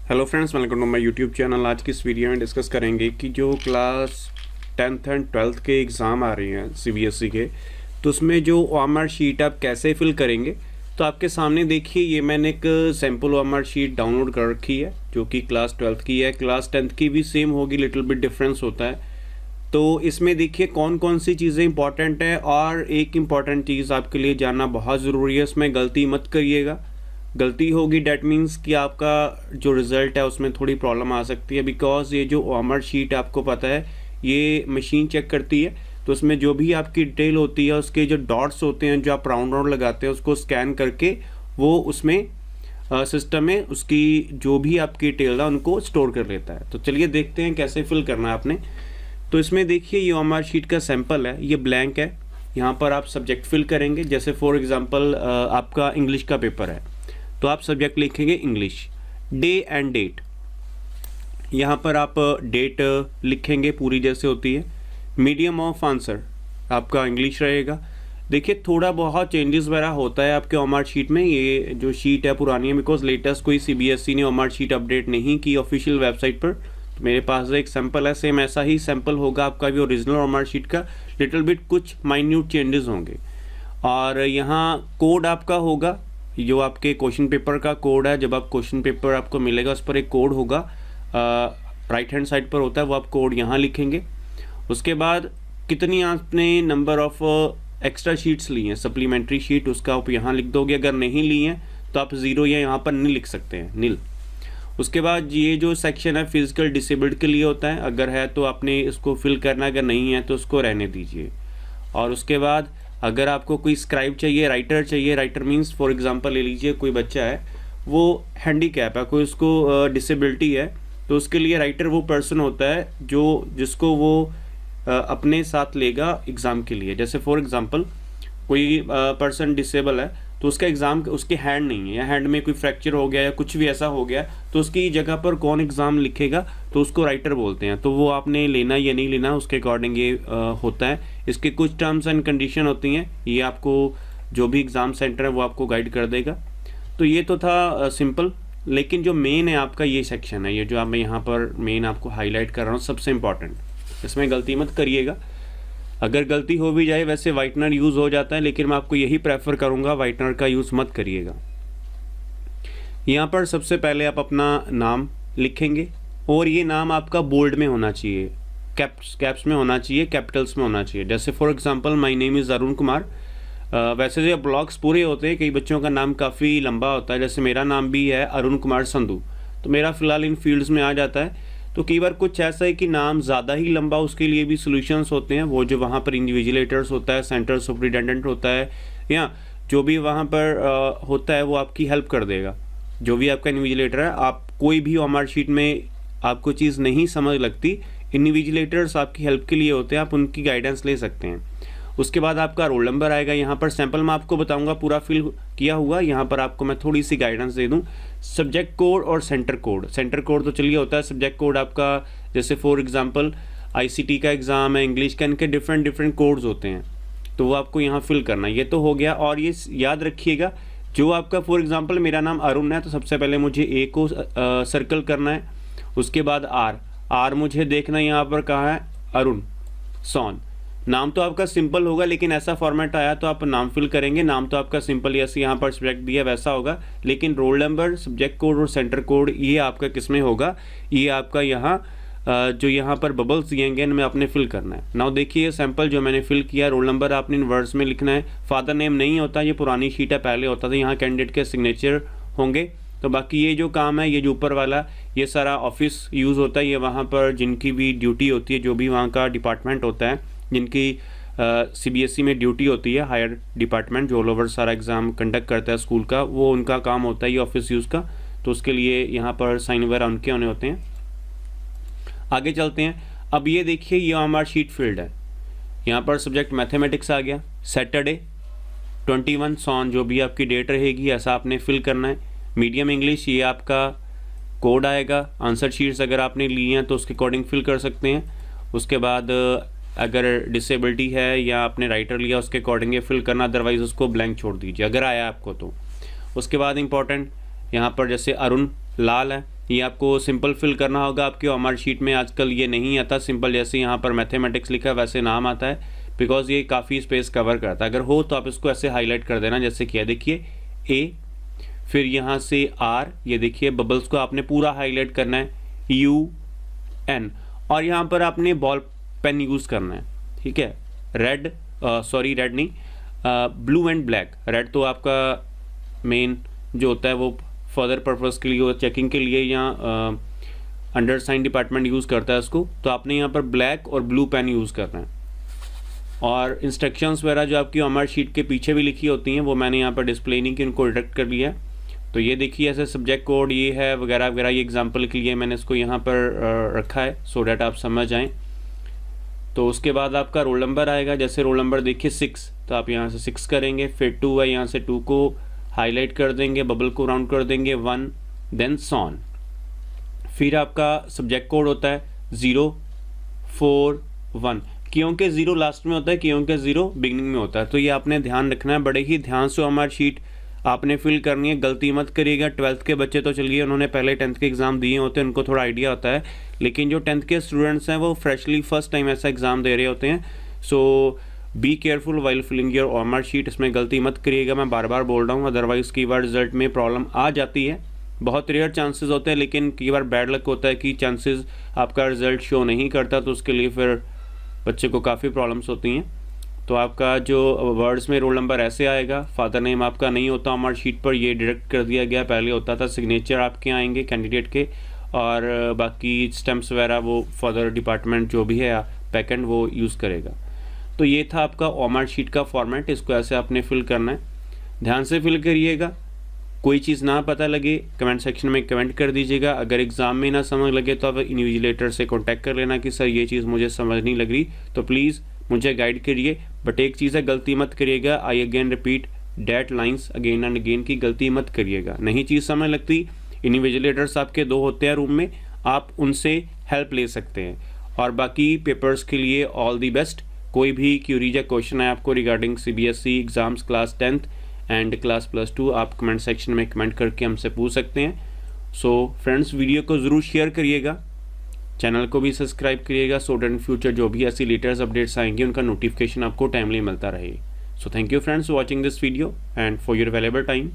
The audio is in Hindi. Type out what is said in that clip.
Hello friends, welcome to my YouTube channel. आज की इस वीडियो में डिस्कस करेंगे कि जो क्लास 10th एंड 12th के एग्ज़ाम आ रही हैं सीबीएसई के, तो उसमें जो ओएमआर शीट आप कैसे फिल करेंगे। तो आपके सामने देखिए, ये मैंने एक सैम्पल ओएमआर शीट डाउनलोड कर रखी है जो कि क्लास 12th की है। क्लास 10th की भी सेम होगी, लिटिल बिट डिफरेंस होता है। तो इसमें देखिए कौन कौन सी चीज़ें इंपॉर्टेंट है, और एक इम्पॉर्टेंट चीज़ आपके लिए जानना बहुत ज़रूरी है, इसमें गलती मत करिएगा। गलती होगी डैट मीन्स कि आपका जो रिज़ल्ट है उसमें थोड़ी प्रॉब्लम आ सकती है, बिकॉज ये जो ओएमआर शीट आपको पता है ये मशीन चेक करती है। तो उसमें जो भी आपकी डिटेल होती है, उसके जो डॉट्स होते हैं जो आप राउंड राउंड लगाते हैं, उसको स्कैन करके वो उसमें सिस्टम में उसकी जो भी आपकी डिटेल है उनको स्टोर कर लेता है। तो चलिए देखते हैं कैसे फिल करना है आपने। तो इसमें देखिए ये ओएमआर शीट का सैंपल है, ये ब्लैंक है। यहाँ पर आप सब्जेक्ट फिल करेंगे। जैसे फॉर एग्जांपल आपका इंग्लिश का पेपर है, तो आप सब्जेक्ट लिखेंगे इंग्लिश, डे एंड डेट। यहाँ पर आप डेट लिखेंगे पूरी जैसे होती है। मीडियम ऑफ आंसर आपका इंग्लिश रहेगा। देखिए थोड़ा बहुत चेंजेस वगैरह होता है आपके ओएमआर शीट में। ये जो शीट है पुरानी है, बिकॉज लेटेस्ट कोई सीबीएसई ने ओएमआर शीट अपडेट नहीं की ऑफिशियल वेबसाइट पर। तो मेरे पास एक सैंपल है, सेम ऐसा ही सैंपल होगा आपका भी ओरिजिनल ओएमआर शीट का। लिटिल बिट कुछ माइन्यूट चेंजेस होंगे। और यहाँ कोड आपका होगा, जो आपके क्वेश्चन पेपर का कोड है। जब आप क्वेश्चन पेपर आपको मिलेगा उस पर एक कोड होगा, राइट हैंड साइड पर होता है, वो आप कोड यहाँ लिखेंगे। उसके बाद कितनी आपने नंबर ऑफ एक्स्ट्रा शीट्स ली हैं, सप्लीमेंट्री शीट, उसका आप यहाँ लिख दोगे। अगर नहीं ली हैं तो आप ज़ीरो या यहाँ पर नील लिख सकते हैं, नील। उसके बाद ये जो सेक्शन है फिजिकल डिसेबल्ड के लिए होता है, अगर है तो आपने इसको फिल करना, अगर नहीं है तो उसको रहने दीजिए। और उसके बाद अगर आपको कोई स्क्राइब चाहिए, राइटर चाहिए, राइटर मीन्स फॉर एग्जांपल ले लीजिए कोई बच्चा है वो हैंडीकैप है, कोई उसको डिसेबिलिटी है, तो उसके लिए राइटर वो पर्सन होता है जो जिसको वो अपने साथ लेगा एग्ज़ाम के लिए। जैसे फॉर एग्जांपल कोई पर्सन डिसेबल है, तो उसका एग्ज़ाम, उसके हैंड नहीं है या हैंड में कोई फ्रैक्चर हो गया या कुछ भी ऐसा हो गया, तो उसकी जगह पर कौन एग्ज़ाम लिखेगा, तो उसको राइटर बोलते हैं। तो वो आपने लेना या नहीं लेना उसके अकॉर्डिंग ये होता है। इसके कुछ टर्म्स एंड कंडीशन होती हैं, ये आपको जो भी एग्ज़ाम सेंटर है वो आपको गाइड कर देगा। तो ये तो था सिंपल, लेकिन जो मेन है आपका ये सेक्शन है, ये जो मैं यहाँ पर मेन आपको हाईलाइट कर रहा हूँ, सबसे इम्पॉर्टेंट। इसमें गलती मत करिएगा। अगर गलती हो भी जाए, वैसे वाइटनर यूज़ हो जाता है, लेकिन मैं आपको यही प्रेफर करूँगा वाइटनर का यूज़ मत करिएगा। यहाँ पर सबसे पहले आप अपना नाम लिखेंगे, और ये नाम आपका बोल्ड में होना चाहिए, कैप्स में होना चाहिए, कैपिटल्स में होना चाहिए। जैसे for example my name is Arun Kumar. वैसे जो ब्लॉक्स पूरे होते हैं, कई बच्चों का नाम काफ़ी लंबा होता है, जैसे मेरा नाम भी है अरुण कुमार संधू, तो मेरा फ़िलहाल इन फील्ड्स में आ जाता है। तो कई बार कुछ ऐसा है कि नाम ज़्यादा ही लंबा, उसके लिए भी सोल्यूशंस होते हैं। वो जो वहाँ पर इंडिविजुलेटर्स होता है, सेंटर सुपरिटेंडेंट होता है, या जो भी वहाँ पर होता है वो आपकी हेल्प कर देगा। जो भी आपका इंडिविजुलेटर है, आप कोई भी ओएमआर शीट में आपको चीज़ नहीं समझ लगती, इंडिविजुलेटर्स आपकी हेल्प के लिए होते हैं, आप उनकी गाइडेंस ले सकते हैं। उसके बाद आपका रोल नंबर आएगा। यहाँ पर सैंपल मैं आपको बताऊंगा पूरा फिल किया हुआ, यहाँ पर आपको मैं थोड़ी सी गाइडेंस दे दूँ। सब्जेक्ट कोड और सेंटर कोड। सेंटर कोड तो चलिए होता है, सब्जेक्ट कोड आपका जैसे फॉर एग्जांपल आईसीटी का एग्ज़ाम है, इंग्लिश का, इनके डिफरेंट कोड्स होते हैं, तो वो आपको यहाँ फिल करना। ये तो हो गया। और ये याद रखिएगा, जो आपका फॉर एग्जाम्पल मेरा नाम अरुण है, तो सबसे पहले मुझे ए को सर्कल करना है। उसके बाद आर मुझे देखना है यहाँ पर कहाँ है, अरुण सोन। नाम तो आपका सिंपल होगा, लेकिन ऐसा फॉर्मेट आया तो आप नाम फिल करेंगे। नाम तो आपका सिंपल, जैसे यहाँ पर सब्जेक्ट दिया वैसा होगा, लेकिन रोल नंबर, सब्जेक्ट कोड और सेंटर कोड ये आपका किस में होगा, ये आपका यहाँ जो यहाँ पर बबल्स दिएंगे इनमें आपने फिल करना है। नाउ देखिए सैंपल जो मैंने फिल किया, रोल नंबर आपने इन वर्ड्स में लिखना है। फादर नेम नहीं होता, ये पुरानी शीट है, पहले होता था। यहाँ कैंडिडेट के सिग्नेचर होंगे। तो बाकी ये जो काम है, ये जो ऊपर वाला, ये सारा ऑफिस यूज़ होता है। ये वहाँ पर जिनकी भी ड्यूटी होती है, जो भी वहाँ का डिपार्टमेंट होता है, जिनकी सीबीएसई में ड्यूटी होती है, हायर डिपार्टमेंट जो ऑल ओवर सारा एग्ज़ाम कंडक्ट करता है स्कूल का, वो उनका काम होता है ये ऑफिस यूज़ का। तो उसके लिए यहाँ पर साइन वगैरह उनके होने होते हैं। आगे चलते हैं। अब ये देखिए, ये ओएमआर शीट फील्ड है। यहाँ पर सब्जेक्ट मैथमेटिक्स आ गया, सैटरडे 21 सॉन जो भी आपकी डेट रहेगी ऐसा आपने फिल करना है। मीडियम इंग्लिश, ये आपका कोड आएगा। आंसर शीट्स अगर आपने ली हैं तो उसके अकॉर्डिंग फिल कर सकते हैं। उसके बाद अगर डिसेबिलिटी है या आपने राइटर लिया उसके अकॉर्डिंग ये फिल करना, अदरवाइज़ उसको ब्लैंक छोड़ दीजिए अगर आया आपको तो। उसके बाद इंपॉर्टेंट यहाँ पर जैसे अरुण लाल है, ये आपको सिंपल फिल करना होगा। आपके OMR शीट में आजकल ये नहीं आता सिंपल, जैसे यहाँ पर मैथमेटिक्स लिखा है वैसे नाम आता है, बिकॉज ये काफ़ी स्पेस कवर करता है। अगर हो तो आप इसको ऐसे हाईलाइट कर देना, जैसे किया देखिए A, फिर यहाँ से R, ये देखिए बबल्स को आपने पूरा हाईलाइट करना है, UN, और यहाँ पर आपने बॉल पेन यूज़ करना है, ठीक है। रेड रेड नहीं, ब्लू एंड ब्लैक। रेड तो आपका मेन जो होता है वो फर्दर पर्पस के लिए, चेकिंग के लिए, या अंडरसाइन डिपार्टमेंट यूज़ करता है उसको, तो आपने यहाँ पर ब्लैक और ब्लू पेन यूज़ करना है। और इंस्ट्रक्शंस वगैरह जो आपकी OMR शीट के पीछे भी लिखी होती हैं वो मैंने यहाँ पर डिस्प्ले नहीं की, उनको डिटेक्ट कर लिया है। तो ये देखिए ऐसे सब्जेक्ट कोड ये है वगैरह वगैरह, ये एग्जांपल के लिए मैंने इसको यहाँ पर रखा है सो डैट आप समझ आएँ। तो उसके बाद आपका रोल नंबर आएगा, जैसे रोल नंबर देखिए 6, तो आप यहाँ से 6 करेंगे, फिर 2 है, यहाँ से 2 को हाईलाइट कर देंगे, बबल को राउंड कर देंगे 1, देन सॉन। फिर आपका सब्जेक्ट कोड होता है 041, क्योंकि 0 लास्ट में होता है, क्योंकि 0 बिगिनिंग में होता है। तो ये आपने ध्यान रखना है, बड़े ही ध्यान से OMR शीट आपने फिल करनी है, गलती मत करिएगा। 12th के बच्चे तो चलिए उन्होंने पहले 10th के एग्ज़ाम दिए होते हैं, उनको थोड़ा आइडिया होता है, लेकिन जो 10th के स्टूडेंट्स हैं वो फ्रेशली फर्स्ट टाइम ऐसा एग्ज़ाम दे रहे होते हैं। So be careful while filling your OMR sheet, इसमें गलती मत करिएगा, मैं बार बार बोल रहा हूँ, अदरवाइज़ कई बार रिजल्ट में प्रॉब्लम आ जाती है। बहुत रेयर चांसेस होते हैं, लेकिन कई बार बैड लक होता है कि चांसेस आपका रिजल्ट शो नहीं करता, तो उसके लिए फिर बच्चे को काफ़ी प्रॉब्लम्स होती हैं। तो आपका जो वर्ड्स में रोल नंबर ऐसे आएगा, फादर नेम आपका नहीं होता OMR शीट पर, ये डायरेक्ट कर दिया गया, पहले होता था, सिग्नेचर आपके आएंगे कैंडिडेट के, और बाकी स्टैम्प्स वगैरह वो फर्दर डिपार्टमेंट जो भी है बैकएंड वो यूज़ करेगा। तो ये था आपका OMR शीट का फॉर्मेट, इसको ऐसे आपने फिल करना है, ध्यान से फिल करिएगा। कोई चीज़ ना पता लगे कमेंट सेक्शन में कमेंट कर दीजिएगा। अगर एग्ज़ाम में ना समझ लगे तो आप इन्विजिलेटर से कांटेक्ट कर लेना कि सर ये चीज़ मुझे समझ नहीं लग रही, तो प्लीज़ मुझे गाइड करिए। बट एक चीज़ है, गलती मत करिएगा, I again repeat that lines again and again की गलती मत करिएगा। नहीं चीज़ समझ लगती, इन्विजिलेटर्स आपके 2 होते हैं रूम में, आप उनसे हेल्प ले सकते हैं। और बाकी पेपर्स के लिए ऑल दी बेस्ट। कोई भी क्यूरीज या क्वेश्चन है आपको regarding CBSE exams class 10th and class +2, आप कमेंट सेक्शन में कमेंट करके हमसे पूछ सकते हैं। सो फ्रेंड्स, वीडियो को ज़रूर शेयर करिएगा, चैनल को भी सब्सक्राइब करिएगा, सो दैट इन फ्यूचर जो भी ऐसी लेटेस्ट अपडेट्स आएंगी उनका नोटिफिकेशन आपको टाइमली मिलता रहे। So thank you friends for watching this video and for your valuable time.